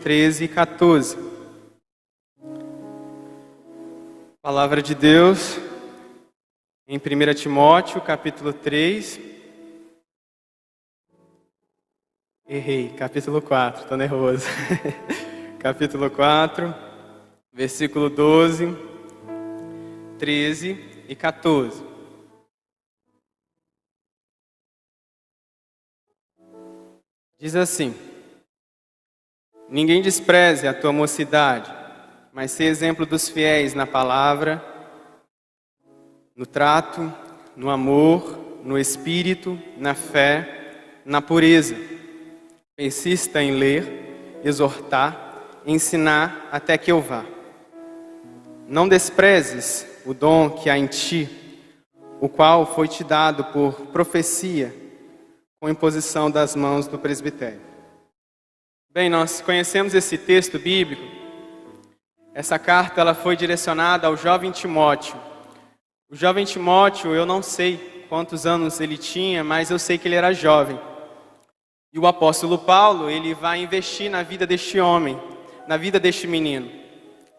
13 e 14. Palavra de Deus em 1 Timóteo, capítulo 3. Errei, capítulo 4, estou nervoso. Capítulo 4, versículo 12, 13 e 14. Diz assim: ninguém despreze a tua mocidade, mas seja exemplo dos fiéis na palavra, no trato, no amor, no espírito, na fé, na pureza. Persista em ler, exortar, ensinar até que eu vá. Não desprezes o dom que há em ti, o qual foi te dado por profecia, com imposição das mãos do presbitério. Bem, nós conhecemos esse texto bíblico. Essa carta ela foi direcionada ao jovem Timóteo. O jovem Timóteo, eu não sei quantos anos ele tinha, mas eu sei que ele era jovem. E o apóstolo Paulo, ele vai investir na vida deste homem, na vida deste menino.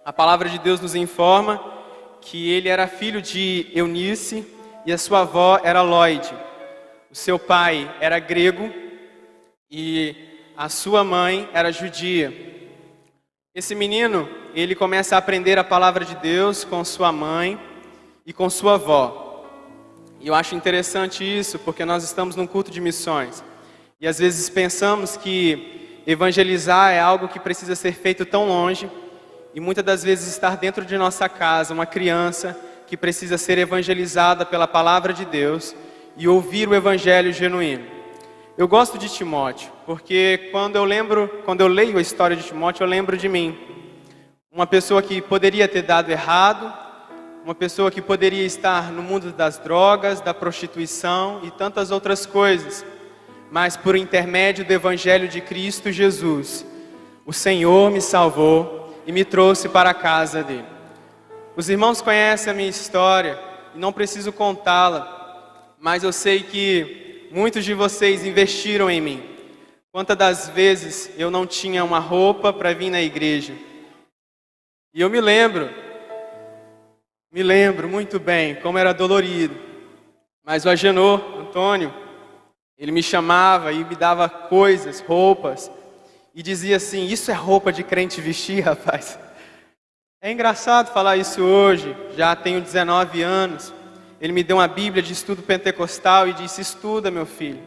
A palavra de Deus nos informa que ele era filho de Eunice e a sua avó era Lóide. O seu pai era grego e a sua mãe era judia. Esse menino, ele começa a aprender a palavra de Deus com sua mãe e com sua avó. E eu acho interessante isso, porque nós estamos num culto de missões. E às vezes pensamos que evangelizar é algo que precisa ser feito tão longe. E muitas das vezes estar dentro de nossa casa, uma criança que precisa ser evangelizada pela palavra de Deus e ouvir o evangelho genuíno. Eu gosto de Timóteo, porque quando eu leio a história de Timóteo, eu lembro de mim. Uma pessoa que poderia ter dado errado, uma pessoa que poderia estar no mundo das drogas, da prostituição e tantas outras coisas. Mas por intermédio do evangelho de Cristo Jesus, o Senhor me salvou e me trouxe para a casa dele. Os irmãos conhecem a minha história e não preciso contá-la, mas eu sei que muitos de vocês investiram em mim. Quantas das vezes eu não tinha uma roupa para vir na igreja? E eu me lembro muito bem como era dolorido. Mas o Agenor, Antônio, ele me chamava e me dava coisas, roupas, e dizia assim: isso é roupa de crente vestir, rapaz. É engraçado falar isso hoje, já tenho 19 anos. Ele me deu uma Bíblia de estudo pentecostal e disse: estuda, meu filho,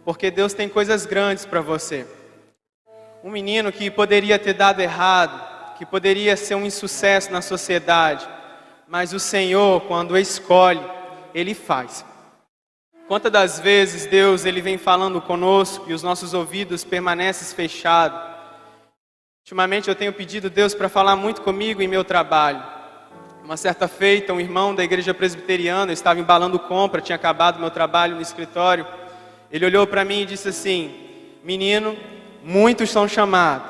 porque Deus tem coisas grandes para você. Um menino que poderia ter dado errado, que poderia ser um insucesso na sociedade, mas o Senhor, quando escolhe, Ele faz. Quantas das vezes Deus ele vem falando conosco e os nossos ouvidos permanecem fechados? Ultimamente eu tenho pedido a Deus para falar muito comigo em meu trabalho. Uma certa feita, um irmão da igreja presbiteriana, eu estava embalando compra, tinha acabado meu trabalho no escritório. Ele olhou para mim e disse assim: menino, muitos são chamados,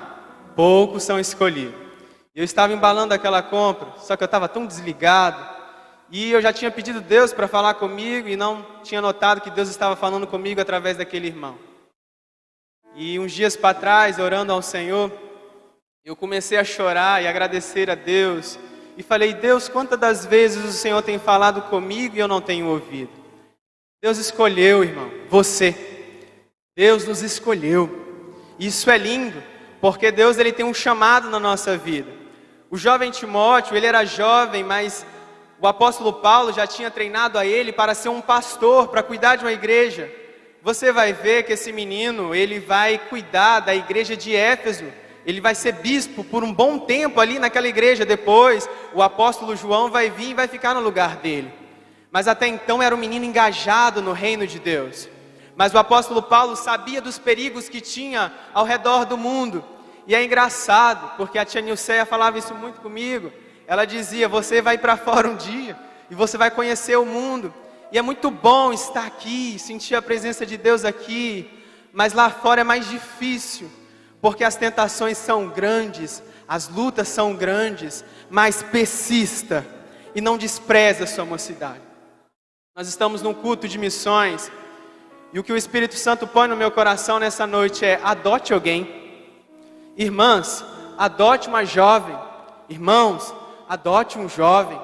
poucos são escolhidos. Eu estava embalando aquela compra, só que eu estava tão desligado. E eu já tinha pedido a Deus para falar comigo e não tinha notado que Deus estava falando comigo através daquele irmão. E uns dias para trás, orando ao Senhor, eu comecei a chorar e agradecer a Deus. E falei: Deus, quantas das vezes o Senhor tem falado comigo e eu não tenho ouvido? Deus escolheu, irmão, você. Deus nos escolheu. Isso é lindo, porque Deus ele tem um chamado na nossa vida. O jovem Timóteo, ele era jovem, mas o apóstolo Paulo já tinha treinado a ele para ser um pastor, para cuidar de uma igreja. Você vai ver que esse menino, ele vai cuidar da igreja de Éfeso. Ele vai ser bispo por um bom tempo ali naquela igreja. Depois, o apóstolo João vai vir e vai ficar no lugar dele. Mas até então era um menino engajado no reino de Deus. Mas o apóstolo Paulo sabia dos perigos que tinha ao redor do mundo. E é engraçado, porque a tia Nilceia falava isso muito comigo. Ela dizia: você vai para fora um dia e você vai conhecer o mundo. E é muito bom estar aqui, sentir a presença de Deus aqui. Mas lá fora é mais difícil, porque as tentações são grandes, as lutas são grandes. Mas persista e não despreze a sua mocidade. Nós estamos num culto de missões. E o que o Espírito Santo põe no meu coração nessa noite é: adote alguém. Irmãs, adote uma jovem. Irmãos, adote um jovem.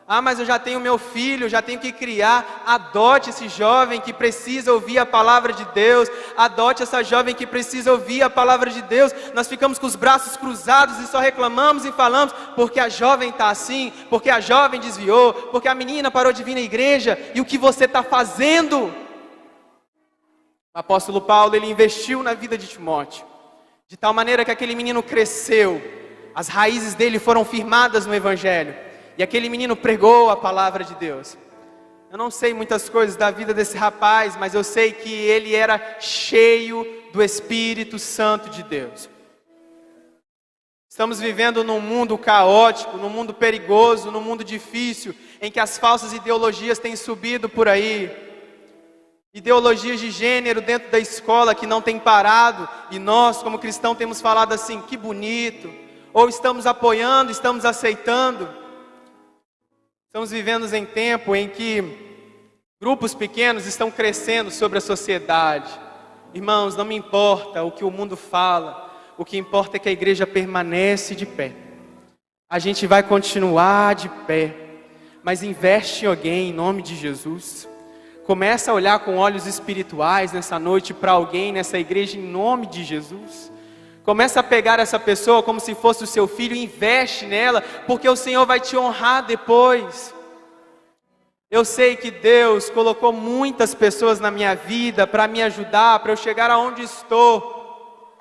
Ah, mas eu já tenho meu filho, já tenho que criar. Adote esse jovem que precisa ouvir a palavra de Deus. Adote essa jovem que precisa ouvir a palavra de Deus. Nós ficamos com os braços cruzados e só reclamamos e falamos porque a jovem está assim, porque a jovem desviou, porque a menina parou de vir na igreja. E o que você está fazendo? O apóstolo Paulo, ele investiu na vida de Timóteo, de tal maneira que aquele menino cresceu, as raízes dele foram firmadas no Evangelho, e aquele menino pregou a palavra de Deus. Eu não sei muitas coisas da vida desse rapaz, mas eu sei que ele era cheio do Espírito Santo de Deus. Estamos vivendo num mundo caótico, num mundo perigoso, num mundo difícil, em que as falsas ideologias têm subido por aí. Ideologias de gênero dentro da escola que não tem parado, e nós como cristãos temos falado assim, que bonito, ou estamos apoiando, estamos aceitando. Estamos vivendo em tempo em que grupos pequenos estão crescendo sobre a sociedade. Irmãos, não me importa o que o mundo fala, o que importa é que a igreja permanece de pé. A gente vai continuar de pé, mas investe em alguém em nome de Jesus. Começa a olhar com olhos espirituais nessa noite para alguém nessa igreja em nome de Jesus. Começa a pegar essa pessoa como se fosse o seu filho e investe nela, porque o Senhor vai te honrar depois. Eu sei que Deus colocou muitas pessoas na minha vida para me ajudar, para eu chegar aonde estou.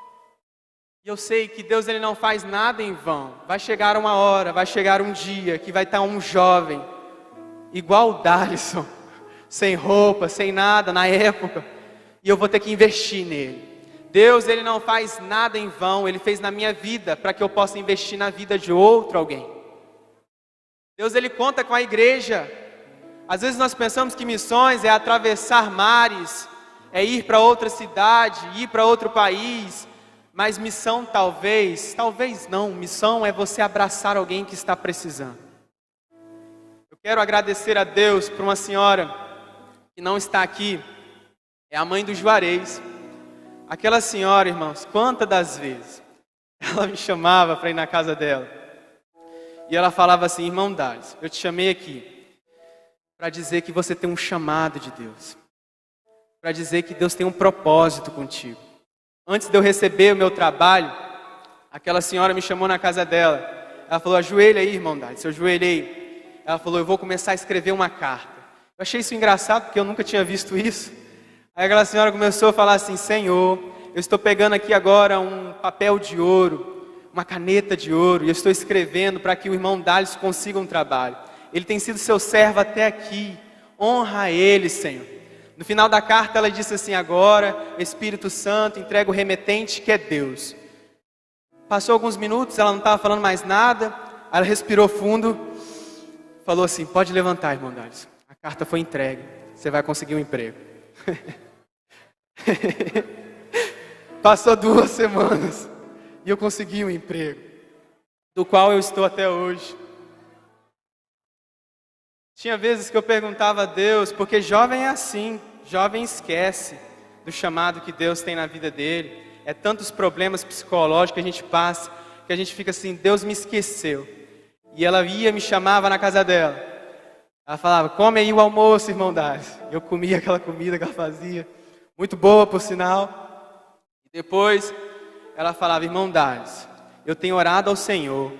E eu sei que Deus, ele não faz nada em vão. Vai chegar uma hora, vai chegar um dia que vai estar um jovem igual o Dalisson, sem roupa, sem nada na época, e eu vou ter que investir nele. Deus, ele não faz nada em vão, ele fez na minha vida para que eu possa investir na vida de outro alguém. Deus, ele conta com a igreja. Às vezes nós pensamos que missões é atravessar mares, é ir para outra cidade, ir para outro país, mas missão talvez não, missão é você abraçar alguém que está precisando. Eu quero agradecer a Deus por uma senhora que não está aqui, é a mãe do Juarez. Aquela senhora, irmãos, quantas das vezes ela me chamava para ir na casa dela, e ela falava assim: irmão Dales, eu te chamei aqui para dizer que você tem um chamado de Deus, para dizer que Deus tem um propósito contigo. Antes de eu receber o meu trabalho, aquela senhora me chamou na casa dela, ela falou: ajoelha aí, irmão Dales. Eu ajoelhei, ela falou: eu vou começar a escrever uma carta. Eu achei isso engraçado, porque eu nunca tinha visto isso. Aí aquela senhora começou a falar assim: Senhor, eu estou pegando aqui agora um papel de ouro, uma caneta de ouro, e eu estou escrevendo para que o irmão Dales consiga um trabalho. Ele tem sido seu servo até aqui, honra ele, Senhor. No final da carta ela disse assim: agora o Espírito Santo entrega o remetente, que é Deus. Passou alguns minutos, ela não estava falando mais nada, ela respirou fundo, falou assim: pode levantar, irmão Dales. A carta foi entregue, você vai conseguir um emprego. Passou 2 semanas e eu consegui um emprego, do qual eu estou até hoje. Tinha vezes que eu perguntava a Deus, porque jovem é assim, jovem esquece do chamado que Deus tem na vida dele. É tantos problemas psicológicos que a gente passa, que a gente fica assim: Deus me esqueceu. E ela ia, me chamava na casa dela. Ela falava: come aí o almoço, irmão Dales. Eu comia aquela comida que ela fazia, muito boa por sinal. E depois ela falava: irmão Dales, eu tenho orado ao Senhor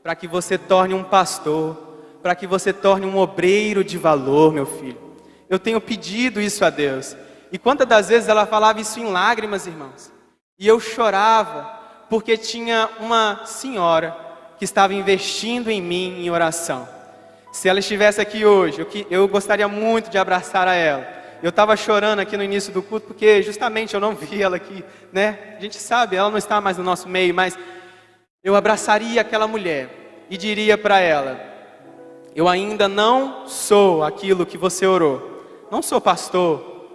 para que você torne um pastor, para que você torne um obreiro de valor, meu filho. Eu tenho pedido isso a Deus. E quantas das vezes ela falava isso em lágrimas, irmãos. E eu chorava, porque tinha uma senhora que estava investindo em mim em oração. Se ela estivesse aqui hoje, eu gostaria muito de abraçar a ela. Eu estava chorando aqui no início do culto, porque justamente eu não vi ela aqui, né? A gente sabe, ela não está mais no nosso meio, mas eu abraçaria aquela mulher e diria para ela: eu ainda não sou aquilo que você orou. Não sou pastor,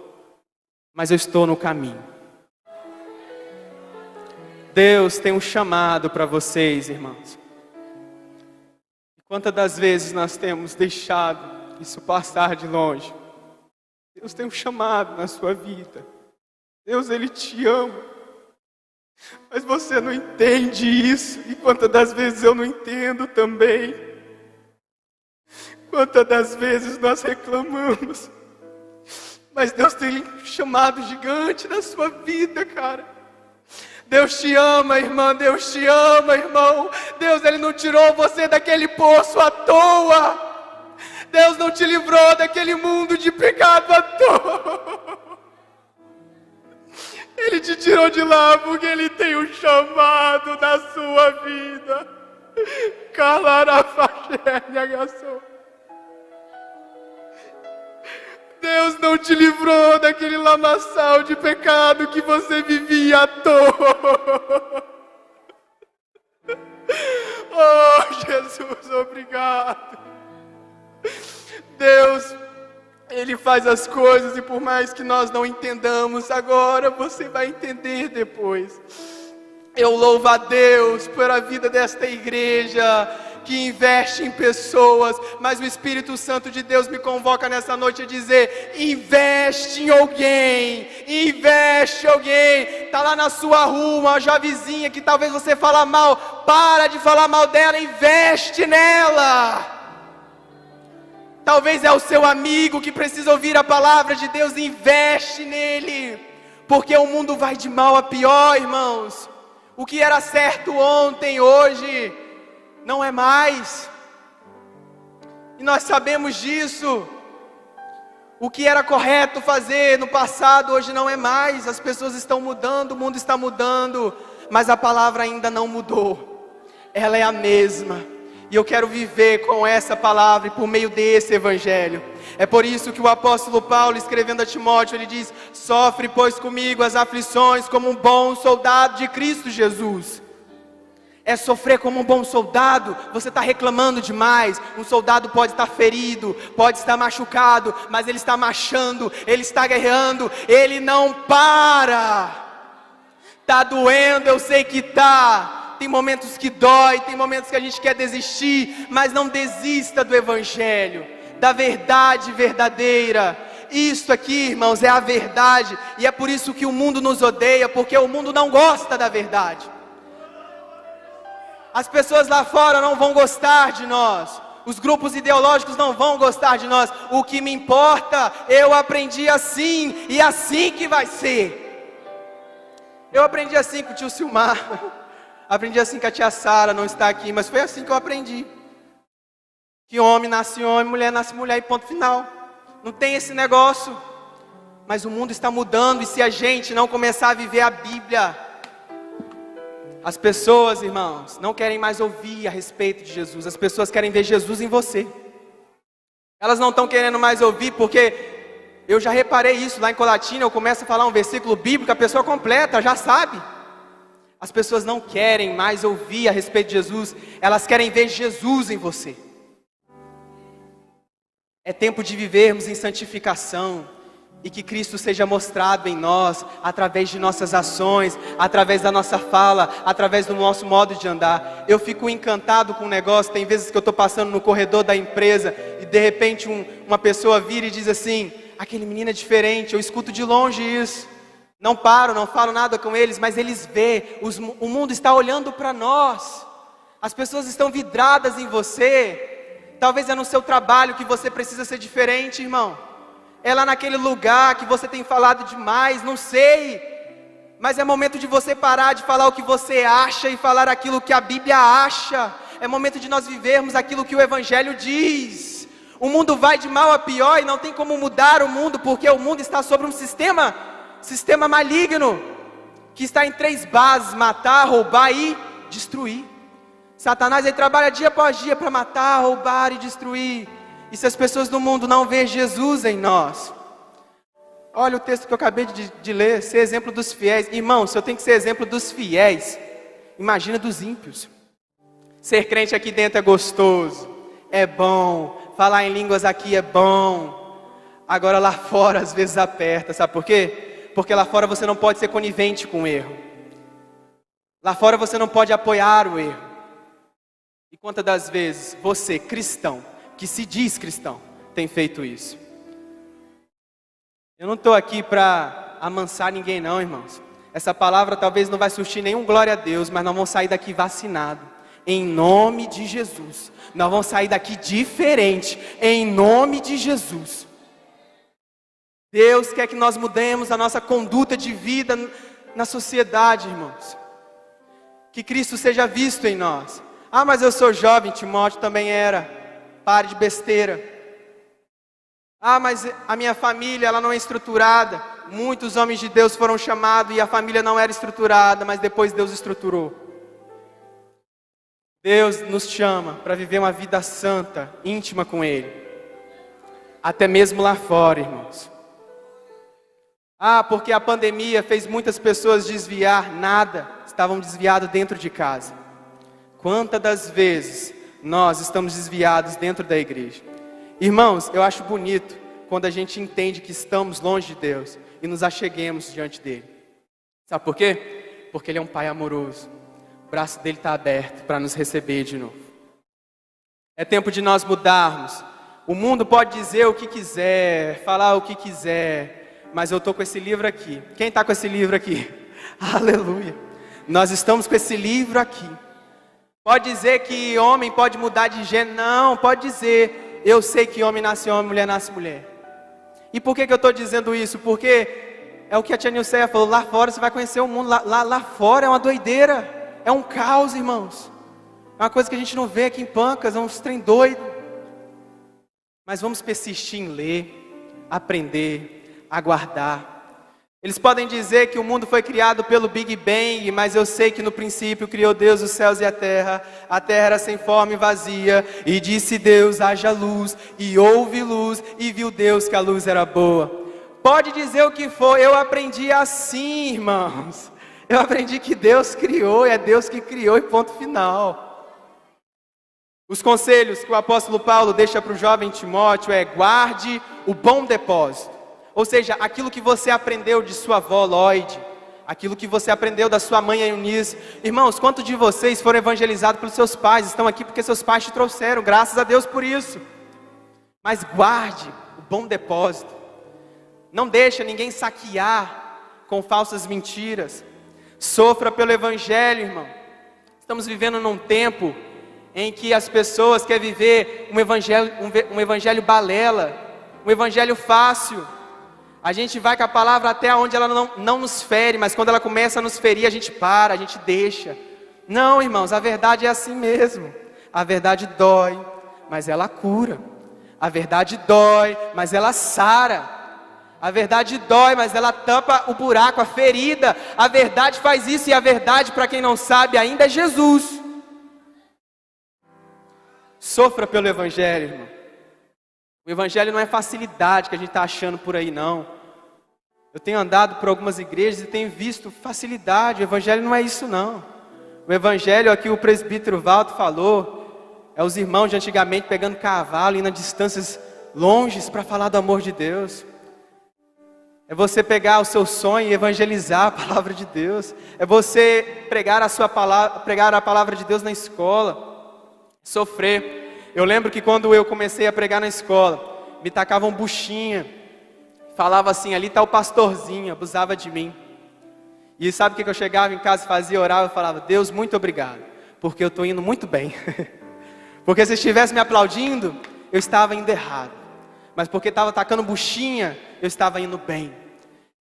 mas eu estou no caminho. Deus tem um chamado para vocês, irmãos. Quantas das vezes nós temos deixado isso passar de longe? Deus tem um chamado na sua vida. Deus, ele te ama. Mas você não entende isso. E quantas das vezes eu não entendo também. Quantas das vezes nós reclamamos. Mas Deus tem chamado gigante na sua vida, cara. Deus te ama, irmã. Deus te ama, irmão. Deus, Ele não tirou você daquele poço à toa. Deus não te livrou daquele mundo de pecado à toa. Ele te tirou de lá porque Ele tem um chamado na sua vida. Deus não te livrou daquele lamaçal de pecado que você vivia à toa. Oh, Jesus, obrigado. Deus, Ele faz as coisas e por mais que nós não entendamos agora, você vai entender depois. Eu louvo a Deus pela vida desta igreja que investe em pessoas, mas o Espírito Santo de Deus me convoca nessa noite a dizer: investe em alguém, investe em alguém. Está lá na sua rua, uma jovenzinha que talvez você fala mal, para de falar mal dela, investe nela. Talvez é o seu amigo que precisa ouvir a palavra de Deus, investe nele, porque o mundo vai de mal a pior, irmãos. O que era certo ontem, hoje não é mais, e nós sabemos disso. O que era correto fazer no passado, hoje não é mais. As pessoas estão mudando, o mundo está mudando, mas a palavra ainda não mudou, ela é a mesma. E eu quero viver com essa palavra e por meio desse evangelho. É por isso que o apóstolo Paulo, escrevendo a Timóteo, ele diz: sofre pois comigo as aflições como um bom soldado de Cristo Jesus. É sofrer como um bom soldado. Você está reclamando demais. Um soldado pode estar ferido, pode estar machucado, mas ele está marchando, ele está guerreando, ele não para. Está doendo, eu sei que está. Tem momentos que dói, tem momentos que a gente quer desistir, mas não desista do evangelho, da verdade verdadeira. Isso aqui, irmãos, é a verdade, e é por isso que o mundo nos odeia, porque o mundo não gosta da verdade. As pessoas lá fora não vão gostar de nós, os grupos ideológicos não vão gostar de nós. O que me importa, eu aprendi assim, e assim que vai ser. Eu aprendi assim com o tio Silmar, aprendi assim com a tia Sara, não está aqui, mas foi assim que eu aprendi. Que homem nasce homem, mulher nasce mulher e ponto final. Não tem esse negócio. Mas o mundo está mudando, e se a gente não começar a viver a Bíblia, as pessoas, irmãos, não querem mais ouvir a respeito de Jesus. As pessoas querem ver Jesus em você. Elas não estão querendo mais ouvir, porque eu já reparei isso lá em Colatina. Eu começo a falar um versículo bíblico, a pessoa completa, já sabe. As pessoas não querem mais ouvir a respeito de Jesus, elas querem ver Jesus em você. É tempo de vivermos em santificação, e que Cristo seja mostrado em nós, através de nossas ações, através da nossa fala, através do nosso modo de andar. Eu fico encantado com o negócio. Tem vezes que eu estou passando no corredor da empresa, e de repente uma pessoa vira e diz assim: aquele menino é diferente. Eu escuto de longe isso, não paro, não falo nada com eles, mas eles veem, o mundo está olhando para nós. As pessoas estão vidradas em você. Talvez é no seu trabalho que você precisa ser diferente, irmão. É lá naquele lugar que você tem falado demais, não sei. Mas é momento de você parar de falar o que você acha e falar aquilo que a Bíblia acha. É momento de nós vivermos aquilo que o Evangelho diz. O mundo vai de mal a pior e não tem como mudar o mundo, porque o mundo está sobre um sistema maligno, que está em 3 bases: matar, roubar e destruir. Satanás, ele trabalha dia após dia para matar, roubar e destruir. E se as pessoas do mundo não veem Jesus em nós, olha o texto que eu acabei de ler: ser exemplo dos fiéis. Irmão, se eu tenho que ser exemplo dos fiéis, imagina dos ímpios. Ser crente aqui dentro é gostoso, é bom, falar em línguas aqui é bom. Agora lá fora às vezes aperta, sabe por quê? Porque lá fora você não pode ser conivente com o erro. Lá fora você não pode apoiar o erro. E quantas das vezes você, cristão, que se diz cristão, tem feito isso? Eu não estou aqui para amansar ninguém não, irmãos. Essa palavra talvez não vai surtir nenhum glória a Deus, mas nós vamos sair daqui vacinados. Em nome de Jesus. Nós vamos sair daqui diferente. Em nome de Jesus. Deus quer que nós mudemos a nossa conduta de vida na sociedade, irmãos. Que Cristo seja visto em nós. Ah, mas eu sou jovem, Timóteo também era. Pare de besteira. Ah, mas a minha família, ela não é estruturada. Muitos homens de Deus foram chamados e a família não era estruturada, mas depois Deus estruturou. Deus nos chama para viver uma vida santa, íntima com Ele. Até mesmo lá fora, irmãos. Ah, porque a pandemia fez muitas pessoas desviar, nada. Estavam desviados dentro de casa. Quantas das vezes nós estamos desviados dentro da igreja? Irmãos, eu acho bonito quando a gente entende que estamos longe de Deus e nos acheguemos diante dEle. Sabe por quê? Porque Ele é um Pai amoroso. O braço dEle está aberto para nos receber de novo. É tempo de nós mudarmos. O mundo pode dizer o que quiser, falar o que quiser, mas eu estou com esse livro aqui. Quem está com esse livro aqui? Aleluia. Nós estamos com esse livro aqui. Pode dizer que homem pode mudar de gênero? Não, pode dizer. Eu sei que homem nasce homem, mulher nasce mulher. E por que eu estou dizendo isso? Porque é o que a tia Nilceia falou, lá fora você vai conhecer o mundo, lá fora é uma doideira, é um caos, irmãos. É uma coisa que a gente não vê aqui em Pancas, é uns trem doido. Mas vamos persistir em ler, aprender, aguardar. Eles podem dizer que o mundo foi criado pelo Big Bang, mas eu sei que no princípio criou Deus os céus e a terra era sem forma e vazia, e disse Deus, haja luz, e houve luz, e viu Deus que a luz era boa. Pode dizer o que for, eu aprendi assim, irmãos. Eu aprendi que Deus criou, e é Deus que criou, e ponto final. Os conselhos que o apóstolo Paulo deixa para o jovem Timóteo é: guarde o bom depósito. Ou seja, aquilo que você aprendeu de sua avó Lloyd, aquilo que você aprendeu da sua mãe Eunice. Irmãos, quantos de vocês foram evangelizados pelos seus pais? Estão aqui porque seus pais te trouxeram, graças a Deus por isso. Mas guarde o bom depósito. Não deixa ninguém saquear com falsas mentiras. Sofra pelo evangelho, irmão. Estamos vivendo num tempo em que as pessoas querem viver um evangelho balela, um evangelho fácil. A gente vai com a palavra até onde ela não nos fere, mas quando ela começa a nos ferir, a gente para, a gente deixa. Não, irmãos, a verdade é assim mesmo. A verdade dói, mas ela cura. A verdade dói, mas ela sara. A verdade dói, mas ela tampa o buraco, a ferida. A verdade faz isso, e a verdade, para quem não sabe, ainda é Jesus. Sofra pelo evangelho, irmão. O evangelho não é facilidade que a gente está achando por aí, não. Eu tenho andado por algumas igrejas e tenho visto facilidade. O evangelho não é isso, não. O evangelho, aqui o presbítero Valdo falou, é os irmãos de antigamente pegando cavalo, indo a distâncias longes para falar do amor de Deus. É você pegar o seu sonho e evangelizar a palavra de Deus. É você pregar a palavra de Deus na escola. Sofrer. Eu lembro que quando eu comecei a pregar na escola, me tacavam buchinha, falava assim, ali está o pastorzinho, abusava de mim. E sabe o que eu chegava em casa e fazia? Orava e falava: Deus, muito obrigado, porque eu estou indo muito bem. Porque se estivesse me aplaudindo, eu estava indo errado. Mas porque estava tacando buchinha, eu estava indo bem.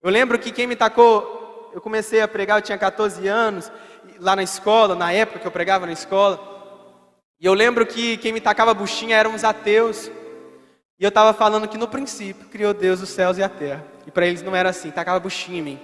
Eu lembro que quem me tacou, eu comecei a pregar, eu tinha 14 anos, lá na escola, na época que eu pregava na escola. E eu lembro que quem me tacava buchinha eram os ateus. E eu estava falando que no princípio criou Deus os céus e a terra. E para eles não era assim, tacava buchinha em mim.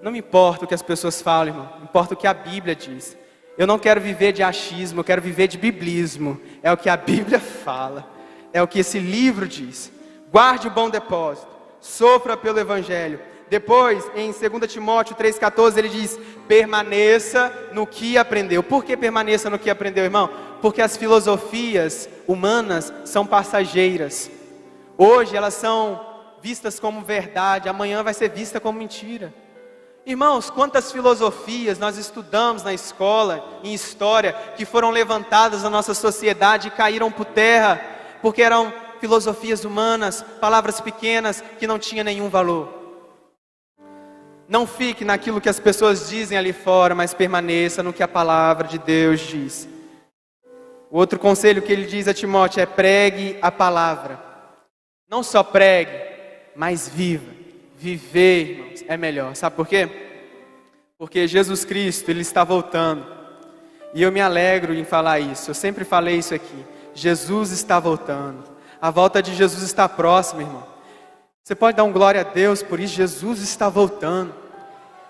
Não me importa o que as pessoas falam, irmão. Importa o que a Bíblia diz. Eu não quero viver de achismo, eu quero viver de biblismo. É o que a Bíblia fala. É o que esse livro diz. Guarde o bom depósito. Sofra pelo evangelho. Depois, em 2 Timóteo 3,14, ele diz: permaneça no que aprendeu. Por que permaneça no que aprendeu, irmão? Porque as filosofias humanas são passageiras. Hoje elas são vistas como verdade, amanhã vai ser vista como mentira. Irmãos, quantas filosofias nós estudamos na escola, em história, que foram levantadas na nossa sociedade e caíram por terra, porque eram filosofias humanas, palavras pequenas que não tinham nenhum valor. Não fique naquilo que as pessoas dizem ali fora, mas permaneça no que a palavra de Deus diz. O outro conselho que ele diz a Timóteo é: pregue a palavra. Não só pregue, mas viva. Viver, irmãos, é melhor. Sabe por quê? Porque Jesus Cristo, Ele está voltando. E eu me alegro em falar isso. Eu sempre falei isso aqui. Jesus está voltando. A volta de Jesus está próxima, irmão. Você pode dar um glória a Deus por isso? Jesus está voltando.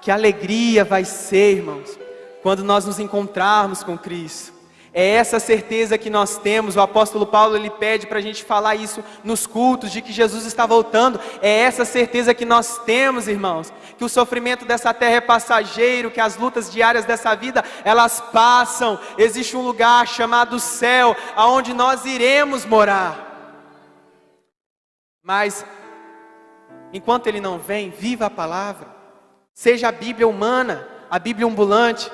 Que alegria vai ser, irmãos, quando nós nos encontrarmos com Cristo. É essa certeza que nós temos. O apóstolo Paulo, ele pede para a gente falar isso nos cultos, de que Jesus está voltando. É essa certeza que nós temos, irmãos, que o sofrimento dessa terra é passageiro, que as lutas diárias dessa vida, elas passam. Existe um lugar chamado céu, aonde nós iremos morar. Mas, enquanto Ele não vem, viva a palavra. Seja a Bíblia humana, a Bíblia ambulante.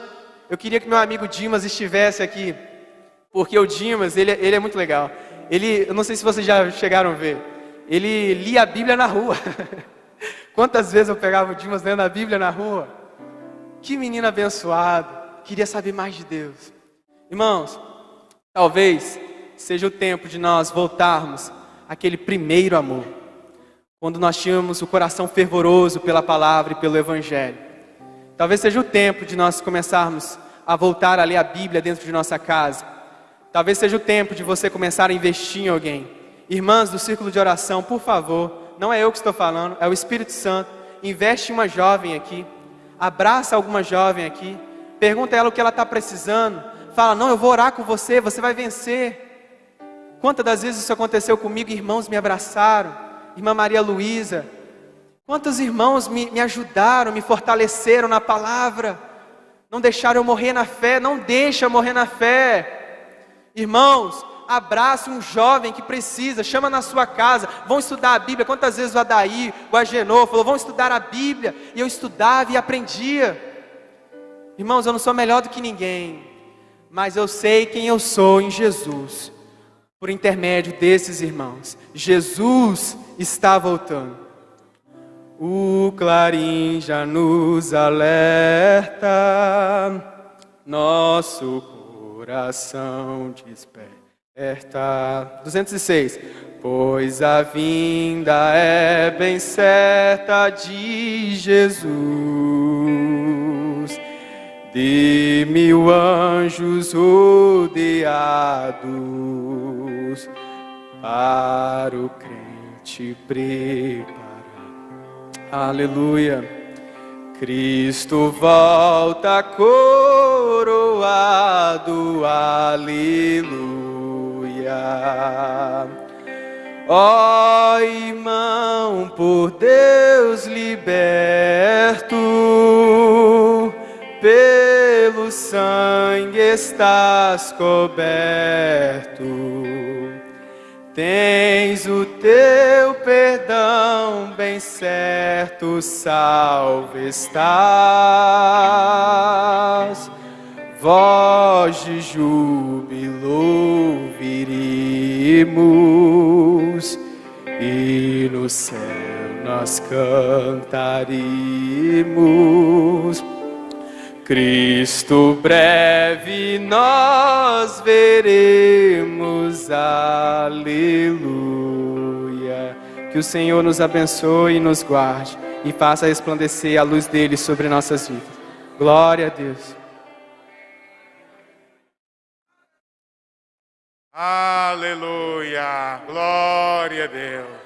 Eu queria que meu amigo Dimas estivesse aqui, porque o Dimas, ele é muito legal. Eu não sei se vocês já chegaram a ver, ele lia a Bíblia na rua. Quantas vezes eu pegava o Dimas lendo a Bíblia na rua? Que menino abençoado, queria saber mais de Deus. Irmãos, talvez seja o tempo de nós voltarmos àquele primeiro amor, quando nós tínhamos o coração fervoroso pela palavra e pelo Evangelho. Talvez seja o tempo de nós começarmos a voltar a ler a Bíblia dentro de nossa casa. Talvez seja o tempo de você começar a investir em alguém. Irmãs do círculo de oração, por favor, não é eu que estou falando, é o Espírito Santo. Investe em uma jovem aqui. Abraça alguma jovem aqui. Pergunta a ela o que ela está precisando. Fala: não, eu vou orar com você, você vai vencer. Quantas das vezes isso aconteceu comigo? Irmãos me abraçaram. Irmã Maria Luísa. Quantos irmãos me ajudaram, me fortaleceram na palavra, não deixaram eu morrer na fé. Não deixa eu morrer na fé. Irmãos, abrace um jovem que precisa, chama na sua casa, vão estudar a Bíblia. Quantas vezes o Adair, o Agenor falou: vão estudar a Bíblia, e eu estudava e aprendia. Irmãos, eu não sou melhor do que ninguém, mas eu sei quem eu sou em Jesus, por intermédio desses irmãos. Jesus está voltando. O clarim já nos alerta, nosso coração desperta. 206. Pois a vinda é bem certa de Jesus, de 1000 anjos rodeados, para o crente preparar. Aleluia. Cristo volta coroado, aleluia. Ó irmão, por Deus liberto, pelo sangue estás coberto. Tens o teu perdão bem certo, salvo estás. Voz de júbilo ouviremos, e no céu nós cantaremos. Cristo breve nós veremos, aleluia. Que o Senhor nos abençoe e nos guarde, e faça resplandecer a luz dele sobre nossas vidas. Glória a Deus. Aleluia, glória a Deus.